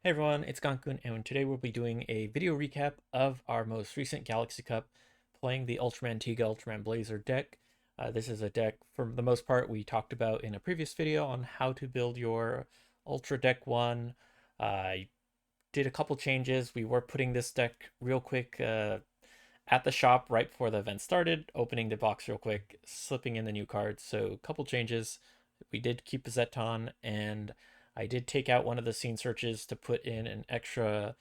Hey everyone, it's Gankun, and today we'll be doing a video recap of our most recent Galaxy Cup, playing the Ultraman Tiga Ultraman Blazar deck. This is a deck, for the most part, we talked about in a previous video on how to build your Ultra Deck 1. I did a couple changes. We were putting this deck real quick at the shop right before the event started, opening the box real quick, slipping in the new cards. So a couple changes. We did keep a Zeton, and I did take out one of the scene searches to put in an extra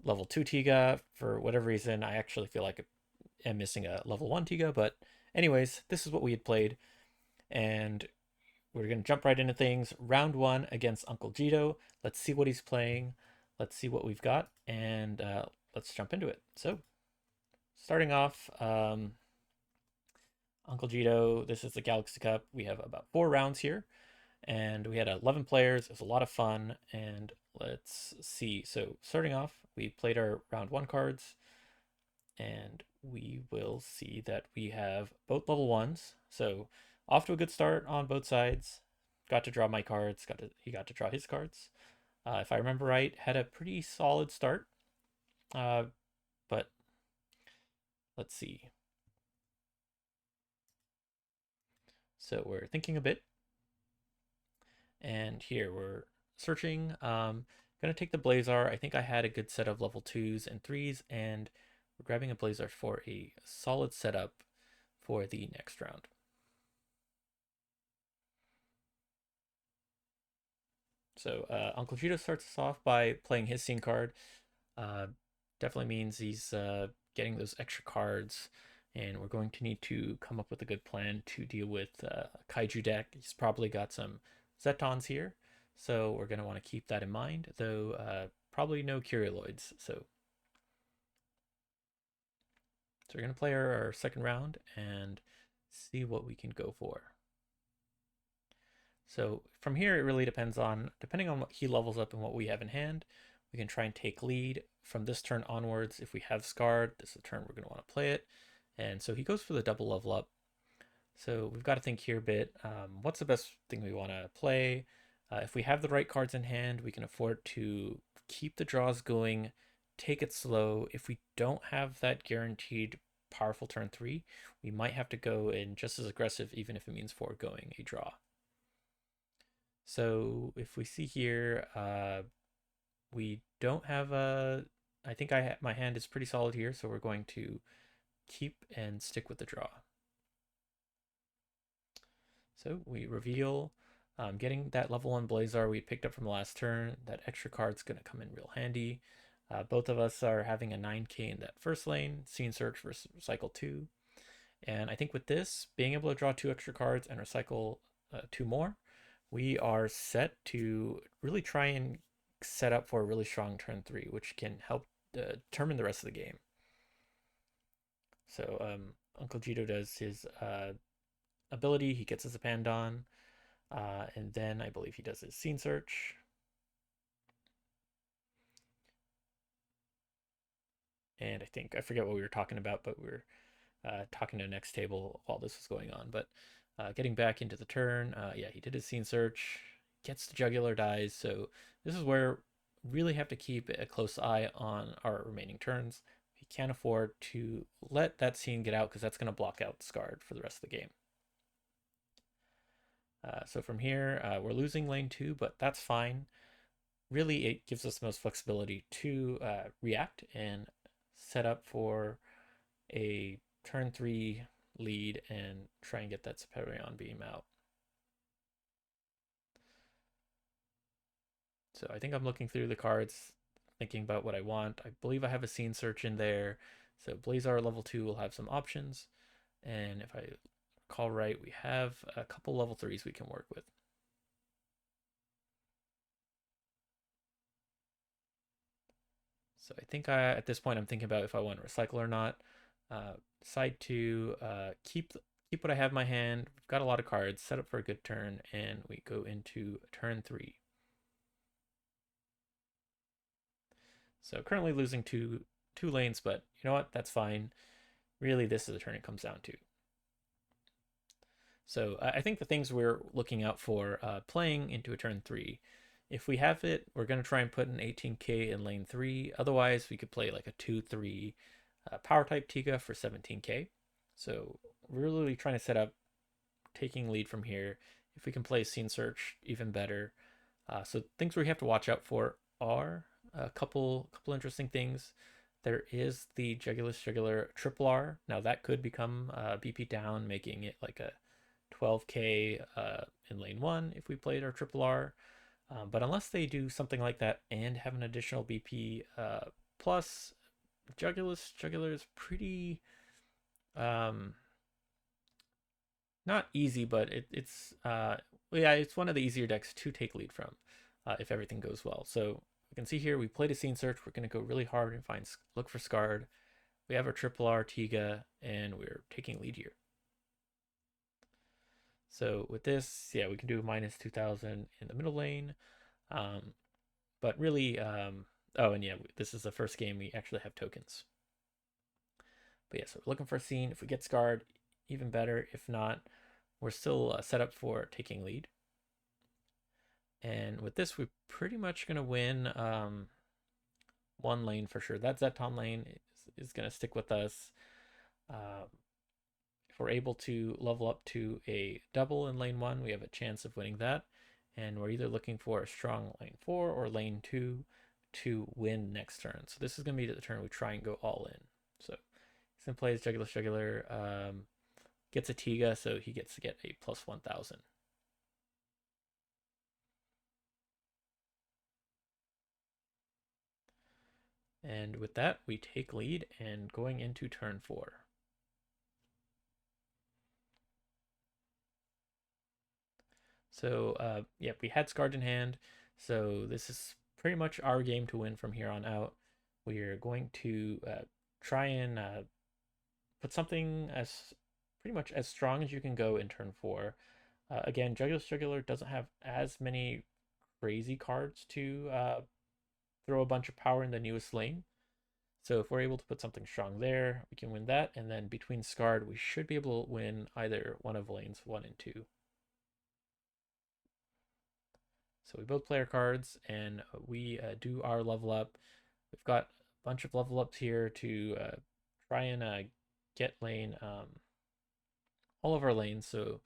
level 2 Tiga. For whatever reason, I actually feel like I am missing a level 1 Tiga, but anyways, this is what we had played, and we're going to jump right into things. Round 1 against Uncle Jito. Let's see what he's playing. Let's see what we've got, and let's jump into it. So, starting off, Uncle Jito, this is the Galaxy Cup. We have about 4 rounds here, and we had 11 players. It was a lot of fun, and let's see. So, starting off, we played our round 1 cards, and we will see that we have both level 1s. So, off to a good start on both sides. Got to draw my cards, he got to draw his cards. If I remember right, had a pretty solid start. But let's see. So we're thinking a bit, and here we're searching. Gonna take the Blazar. I think I had a good set of level 2s and 3s, and we're grabbing a Blazar for a solid setup for the next round. So Uncle Cheeto starts us off by playing his scene card. Uh, Definitely means he's getting those extra cards, and we're going to need to come up with a good plan to deal with Kaiju deck. He's probably got some Zetons here, so we're going to want to keep that in mind, though probably no Curioloids. So we're going to play our second round and see what we can go for. So from here, it really depending on what he levels up and what we have in hand, we can try and take lead. From this turn onwards, if we have Scarred, this is the turn we're going to want to play it. And so he goes for the double level up. So we've got to think here a bit. What's the best thing we want to play? If we have the right cards in hand, we can afford to keep the draws going, take it slow. If we don't have that guaranteed powerful turn 3, we might have to go in just as aggressive, even if it means foregoing a draw. So if we see here, we don't have a. I think my hand is pretty solid here, so we're going to keep and stick with the draw. So we reveal, getting that level 1 Blazar we picked up from the last turn. That extra card's going to come in real handy. Both of us are having a 9k in that first lane, Scene Search versus Recycle 2. And I think with this, being able to draw 2 extra cards and recycle 2 more, we are set to really try and set up for a really strong turn 3, which can help determine the rest of the game. So Uncle Jito does his ability, he gets his Abandon, and then I believe he does his Scene Search. And I forget what we were talking about, but we were talking to the next table while this was going on. But getting back into the turn, yeah, he did his Scene Search, gets the Juggler, dies. So this is where we really have to keep a close eye on our remaining turns. We can't afford to let that scene get out because that's going to block out Scarred for the rest of the game. So from here, we're losing lane 2, but that's fine. Really, it gives us the most flexibility to react and set up for a turn 3 lead and try and get that Superion beam out. So I think I'm looking through the cards, thinking about what I want. I believe I have a Scene Search in there. So Blazar level 2 will have some options. And if I recall right, we have a couple level 3s we can work with. So I think at this point I'm thinking about if I want to recycle or not. Decide to keep what I have in my hand. We've got a lot of cards, set up for a good turn, and we go into turn 3. So currently losing two lanes, but you know what? That's fine. Really, this is the turn it comes down to. So I think the things we're looking out for playing into a turn 3 If we have it, we're going to try and put an 18k in lane 3. Otherwise, we could play like a 2-3 power type Tiga for 17k. So we're really trying to set up taking lead from here. If we can play Scene Search, even better. So things we have to watch out for are a couple interesting things. There is the Juggler Triple R. Now that could become BP down, making it like a 12k in lane 1 if we played our Triple R. But unless they do something like that and have an additional BP plus, Juggler is pretty not easy, but it's one of the easier decks to take lead from if everything goes well. So we can see here we played a Scene Search. We're going to go really hard and look for Scarred. We have our Triple R Tiga, and we're taking lead here. So with this, yeah, we can do minus 2,000 in the middle lane. But really, oh, and yeah, this is the first game we actually have tokens. But yeah, so we're looking for a scene. If we get Scarred, even better. If not, we're still set up for taking lead. And with this, we're pretty much going to win one lane for sure. That Zeton lane is going to stick with us. If we're able to level up to a double in lane 1, we have a chance of winning that. And we're either looking for a strong lane 4 or lane 2 to win next turn. So this is going to be the turn we try and go all in. So he's going to play his Juggler, gets a Tiga, so he gets to get a plus 1,000. And with that, we take lead and going into turn 4. So yeah, we had Scarred in hand, so this is pretty much our game to win from here on out. We are going to try and put something as pretty much as strong as you can go in turn 4. Again, Juggler doesn't have as many crazy cards to throw a bunch of power in the newest lane. So if we're able to put something strong there, we can win that. And then between Scarred, we should be able to win either one of lanes 1 and 2. So we both play our cards and we do our level up. We've got a bunch of level ups here to try and get lane all of our lanes. So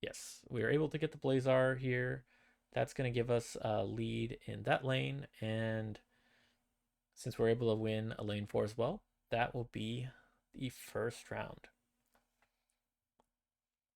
yes, we are able to get the Blazar here. That's going to give us a lead in that lane. And since we're able to win a lane 4 as well, that will be the first round.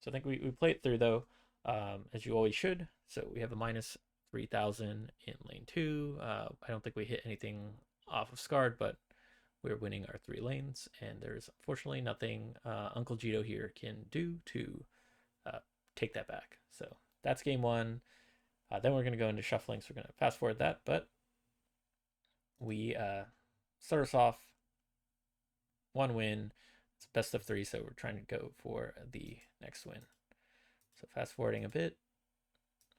So I think we play it through though, as you always should. So we have a minus 3,000 in lane 2. I don't think we hit anything off of Scarred, but we're winning our 3 lanes, and there's unfortunately nothing Uncle Jito here can do to take that back. So that's game 1. Then we're going to go into shuffling, so we're going to fast forward that, but we start us off 1 win. It's best of 3, so we're trying to go for the next win. So fast forwarding a bit,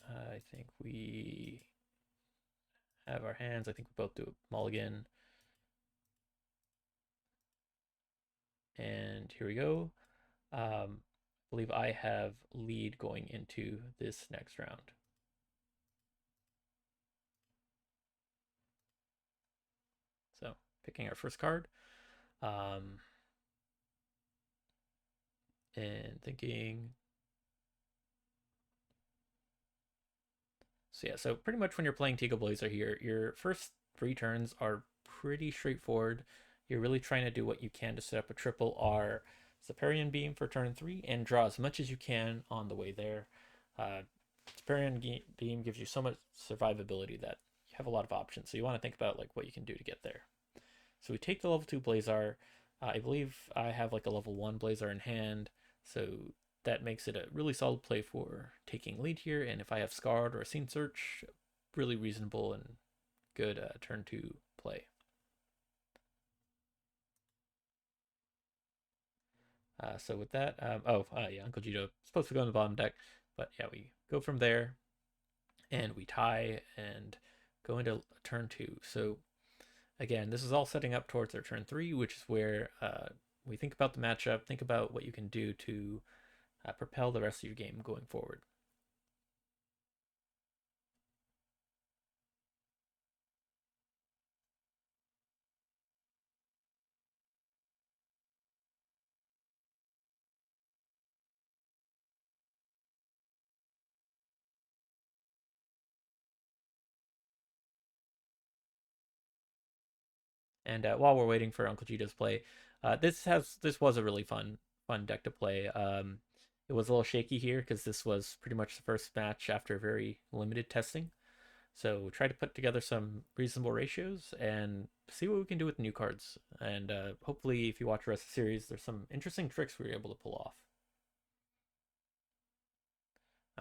I think we have our hands. I think we both do a mulligan. And here we go. I believe I have lead going into this next round. So picking our first card. And thinking. So yeah, so pretty much when you're playing Tiga Blazar here, your first 3 turns are pretty straightforward. You're really trying to do what you can to set up a triple R Superior Beam for turn 3 and draw as much as you can on the way there. Superior Beam gives you so much survivability that you have a lot of options. So you want to think about like what you can do to get there. So we take the level 2 Blazar. I believe I have like a level 1 Blazar in hand. So that makes it a really solid play for taking lead here. And if I have Scarred or a Scene Search, really reasonable and good turn 2 play. So with that, yeah, Uncle Jito supposed to go on the bottom deck, but yeah, we go from there and we tie and go into turn 2. So again, this is all setting up towards our turn 3, which is where we think about the matchup, think about what you can do to propel the rest of your game going forward. And while we're waiting for Uncle Gito's play, this was a really fun deck to play. It was a little shaky here because this was pretty much the first match after very limited testing. So try to put together some reasonable ratios and see what we can do with new cards. And hopefully, if you watch the rest of the series, there's some interesting tricks we were able to pull off.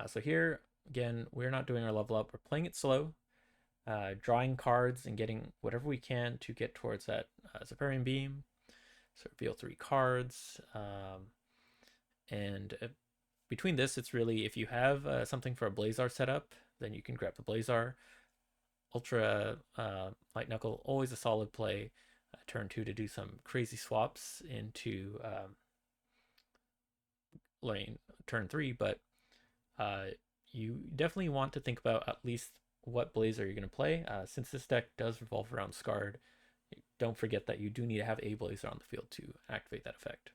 So here, again, we're not doing our level up. We're playing it slow, drawing cards and getting whatever we can to get towards that Zephyrian Beam. So reveal 3 cards. And between this, it's really, if you have something for a Blazar setup, then you can grab the Blazar. Ultra Light Knuckle, always a solid play. Turn 2 to do some crazy swaps into lane turn 3, but you definitely want to think about at least what Blazar you're going to play. Since this deck does revolve around Scarred, don't forget that you do need to have a Blazar on the field to activate that effect.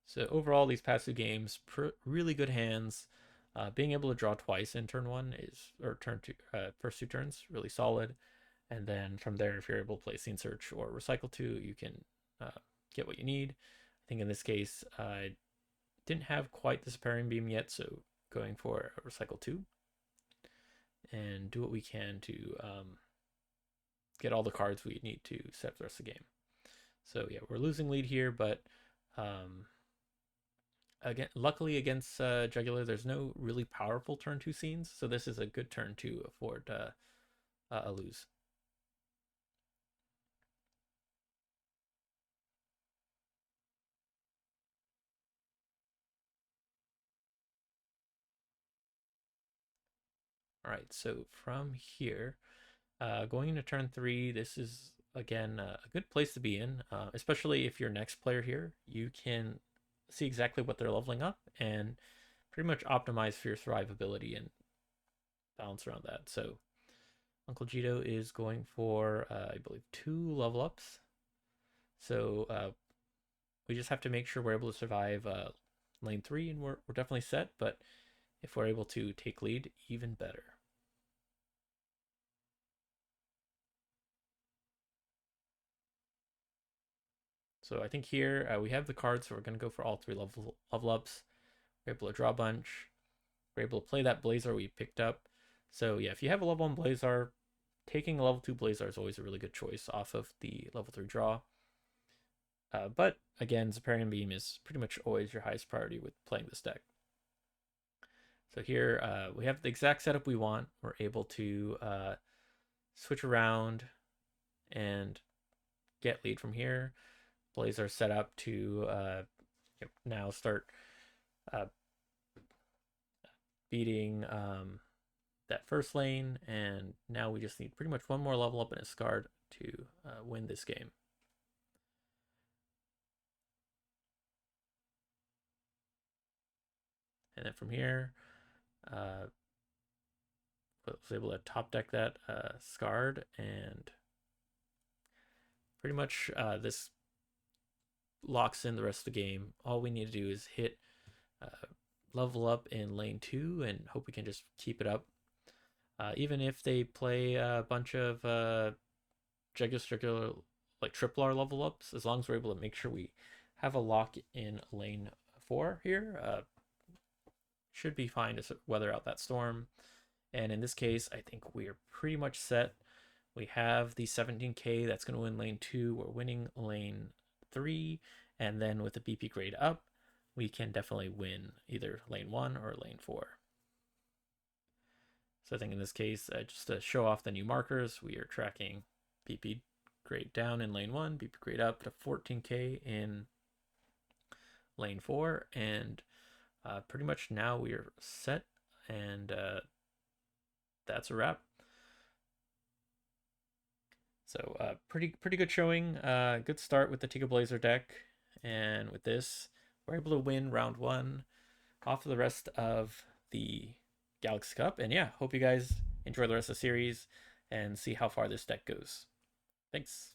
So overall, these past 2 games, really good hands. Being able to draw twice in turn 1 is, or turn 2, first 2 turns, really solid. And then from there, if you're able to play Scene Search or Recycle 2, you can get what you need. I think in this case, I didn't have quite the Zephyrian Beam yet, so going for a Recycle 2 and do what we can to get all the cards we need to set up the rest of the game. So yeah, we're losing lead here, but again, luckily against Juggler, there's no really powerful turn 2 scenes, so this is a good turn to afford a lose. All right, so from here, going into turn 3, this is again a good place to be in, especially if you're next player here. You can see exactly what they're leveling up and pretty much optimize for your survivability and balance around that. So Uncle Gito is going for, I believe, 2 level ups. So we just have to make sure we're able to survive lane 3, and we're definitely set. But if we're able to take lead, even better. So I think here we have the cards, so we're going to go for all 3 level ups. We're able to draw a bunch. We're able to play that Blazar we picked up. So yeah, if you have a level 1 Blazar, taking a level 2 Blazar is always a really good choice off of the level 3 draw. But again, Zephyrian Beam is pretty much always your highest priority with playing this deck. So here we have the exact setup we want. We're able to switch around and get lead from here. Blazar set up to now start beating that first lane, and now we just need pretty much 1 more level up in a Scarred to win this game. And then from here, was able to top deck that Scarred, and pretty much this locks in the rest of the game. All we need to do is hit level up in lane 2 and hope we can just keep it up. Even if they play a bunch of Juggler, like triple R level ups, as long as we're able to make sure we have a lock in lane 4 here, should be fine to weather out that storm. And in this case, I think we're pretty much set. We have the 17k that's going to win lane 2. We're winning lane 3. And then with the BP grade up, we can definitely win either lane 1 or lane 4. So I think in this case, just to show off the new markers, we are tracking BP grade down in lane 1, BP grade up to 14k in lane 4, and pretty much now we are set, and that's a wrap. So pretty good showing, good start with the Tiga Blazar deck, and with this, we're able to win round 1 off of the rest of the Galaxy Cup. And yeah, hope you guys enjoy the rest of the series and see how far this deck goes. Thanks.